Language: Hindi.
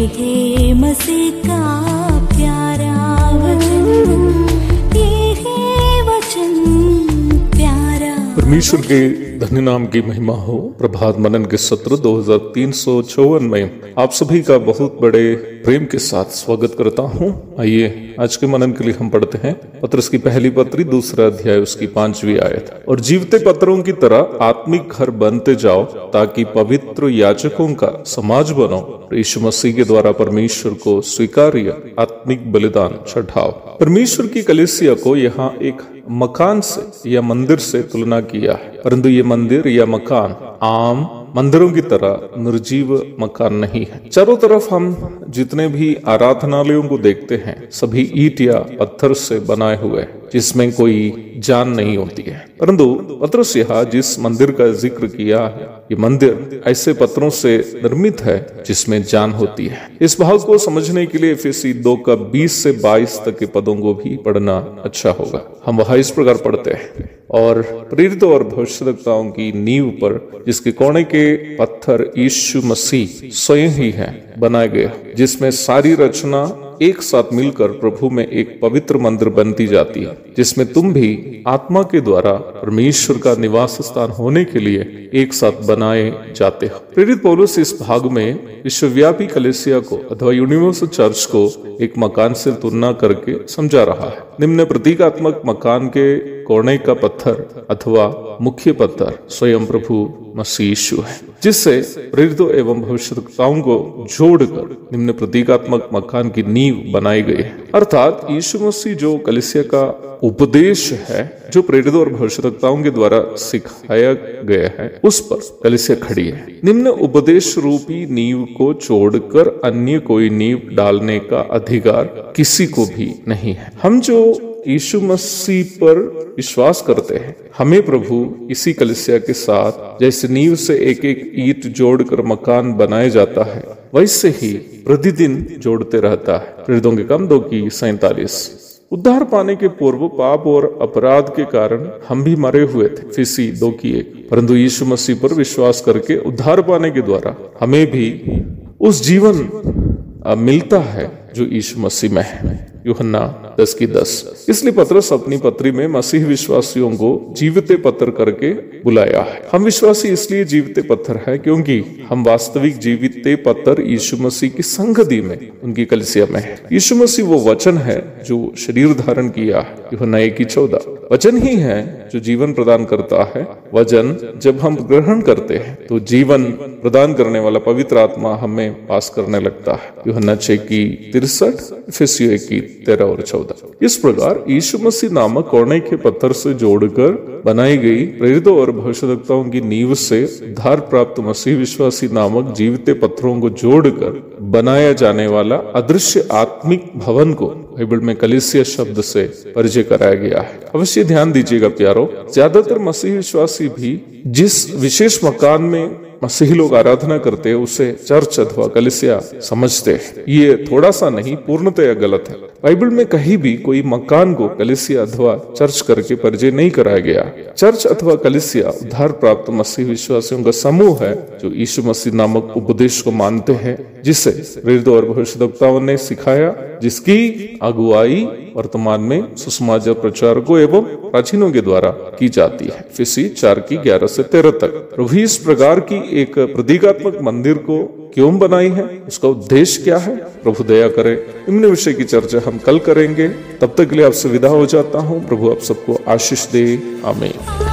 है मसीह का प्यारा वचन, ये है वचन प्यारा। परमेश्वर के धन्य नाम की महिमा हो। प्रभात मनन के सत्र 2354 में आप सभी का बहुत बड़े प्रेम के साथ स्वागत करता हूं। आइए आज के मनन के लिए हम पढ़ते हैं पत्रस की पहली पत्री 2 अध्याय उसकी 5वीं आयत। और जीवते पत्रों की तरह आत्मिक घर बनते जाओ ताकि पवित्र याजकों का समाज बनो, यीशु मसीह के द्वारा परमेश्वर को स्वीकार्य आत्मिक बलिदान चढ़ाओ। परमेश्वर की कलीसिया को यहाँ एक मकान से या मंदिर से तुलना किया है, परंतु ये मंदिर या मकान आम मंदिरों की तरह निर्जीव मकान नहीं है। चारों तरफ हम जितने भी आराधनालयों को देखते हैं सभी ईंट या पत्थर से बनाए हुए हैं जिसमें कोई जान नहीं होती है, परंतु पत्रस यहाँ जिस मंदिर का जिक्र किया है ये मंदिर ऐसे पत्थरों से निर्मित है जिसमें जान होती है। इस भाग को समझने के लिए एफेसी 2 का 20 से 22 तक के पदों को भी पढ़ना अच्छा होगा। हम वहां इस प्रकार पढ़ते हैं, और प्रेरितों और भविष्यद्वक्ताओं की नींव पर जिसके कोने के पत्थर यीशु मसीह स्वयं ही है बनाए गए, जिसमें सारी रचना एक साथ मिलकर प्रभु में एक पवित्र मंदिर बनती जाती है, जिसमें तुम भी आत्मा के द्वारा परमेश्वर का निवास स्थान होने के लिए एक साथ बनाए जाते हो। प्रेरित पौलुस इस भाग में विश्वव्यापी कलीसिया को अथवा यूनिवर्सल चर्च को एक मकान से तुलना करके समझा रहा है। निम्न प्रतीकात्मक मकान के कोने का पत्थर अथवा मुख्य पत्थर स्वयं प्रभु मसीह यीशु है, जिससे प्रेरितों एवं भविष्यद्वक्ताओं को जोड़कर निम्न प्रतीकात्मक मकान की नींव बनाई गई है। अर्थात यीशु मसीह जो कलीसिया का उपदेश है जो प्रेरितों और भविष्यद्वक्ताओं के द्वारा सिखाया गया है उस पर कलीसिया खड़ी है। निम्न उपदेश रूपी नींव को छोड़कर अन्य कोई नींव डालने का अधिकार किसी को भी नहीं है। हम जो यीशु मसीह पर विश्वास करते हैं हमें प्रभु इसी कलीसिया के साथ जैसे नींव से एक एक ईंट जोड़कर मकान बनाया जाता है वैसे ही प्रतिदिन जोड़ते रहता है। प्रेरितों के काम 2 की 47। उद्धार पाने के पूर्व पाप और अपराध के कारण हम भी मरे हुए थे, एफेसी 2 की 1, परंतु यीशु मसीह पर विश्वास करके उद्धार पाने के द्वारा हमें भी उस जीवन मिलता है जो यीशु मसीह में है। यूहन्ना 10 की 10। इसलिए पत्रस अपनी पत्री में मसीह विश्वासियों को जीवते पत्थर करके बुलाया है। हम विश्वासी इसलिए जीवते पत्थर है क्योंकि हम वास्तविक जीविते पत्थर यीशु मसीह की संगति में उनकी कलीसिया में है। यीशु मसीह वो वचन है जो शरीर धारण किया है। यूहन्ना 1 की 14। वचन ही है जो जीवन प्रदान करता है। वचन जब हम ग्रहण करते हैं तो जीवन प्रदान करने वाला पवित्र आत्मा हमें पास करने लगता है। यूहन्ना 6 की 63, एफेसियों 1 की 13 और 14। इस प्रकार यीशु मसीह नामक कोने के पत्थर से जोड़कर बनाई गई प्रेरितों और भविष्यद्वक्ताओं की नींव से उद्धार प्राप्त मसीह विश्वासी नामक जीवते पत्थरों को जोड़कर बनाया जाने वाला अदृश्य आत्मिक भवन को बाइबल में कलीसिया शब्द से परिचय कराया गया है। अवश्य ध्यान दीजिएगा प्यारो, ज्यादातर मसीह विश्वासी भी जिस विशेष मकान में मसीही लोग आराधना करते हैं उसे चर्च अथवा कलीसिया समझते हैं। ये थोड़ा सा नहीं पूर्णतया गलत है। बाइबल में कहीं भी कोई मकान को कलीसिया अथवा चर्च करके परिचय नहीं कराया गया। चर्च अथवा कलीसिया उद्धार प्राप्त मसीह विश्वासियों का समूह है जो यीशु मसीह नामक उपदेश को मानते हैं, जिसे प्रेरितों और भविष्यद्वक्ताओं ने सिखाया, जिसकी अगुवाई वर्तमान में सुसमाचार प्रचारकों एवं प्राचीनों के द्वारा की जाती है। एफेसी 4 की 11 से 13 तक। प्रभु इस प्रकार की एक प्रतीकात्मक मंदिर को क्यों बनाई है, उसका उद्देश्य क्या है, प्रभु दया करे। निम्न विषय की चर्चा हम कल करेंगे। तब तक के लिए आपसे विदा हो जाता हूँ। प्रभु आप सबको आशीष दे। आमीन।